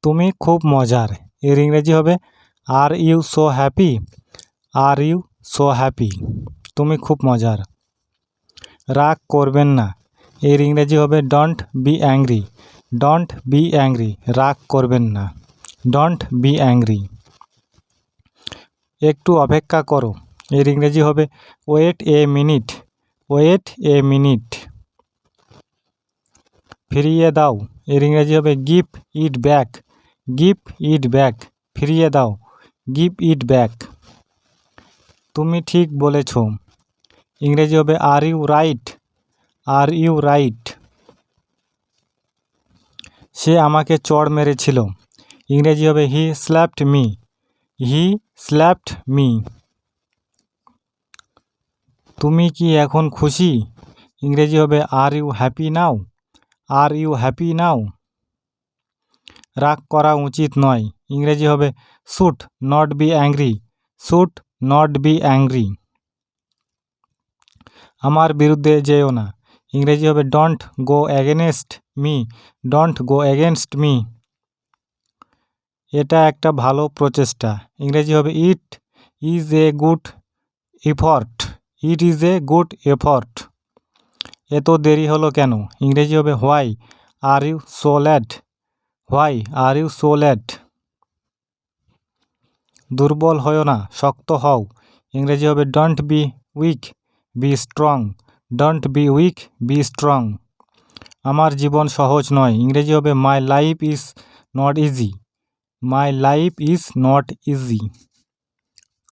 তুমি খুব মজার। এর ইংরেজি হবে are you so happy. Are you so happy. তুমি খুব মজার। রাগ করবেন না। এর ইংরেজি হবে don't be angry. Don't be angry. রাগ করবেন না। Don't be angry. একটু অপেক্ষা করো। এর ইংরেজি হবে wait a minute. Wait a minute. ফিরিয়ে দাও। এর ইংরেজি হবে give it back. Give it back. ফিরিয়ে দাও। Give it back. তুমি ঠিক বলেছ। ইংরেজি হবে are you right. R you right. সে আমাকে চড় মেরেছিল। ইংরেজি হবে he slapped me. He slapped me. তুমি কি এখন খুশি? ইংরেজি হবে are you happy now. Are you happy now. রাগ করা উচিত নয়। ইংরেজি হবে should not be angry. Should not be angry. আমার বিরুদ্ধে যেও না। ইংরেজি হবে don't go against me. Don't go against me. এটা একটা ভালো প্রচেষ্টা। ইংরেজি হবে it is a good effort. It is a good effort. এত দেরি হলো কেন? ইংরেজি হবে why are you so late. Why are you so late. দুর্বল হও না, শক্ত হও। ইংরেজি হবে don't be weak, be strong. Don't be weak, be strong. আমার জীবন সহজ নয়। ইংরেজি হবে my life is not easy. My life is not easy.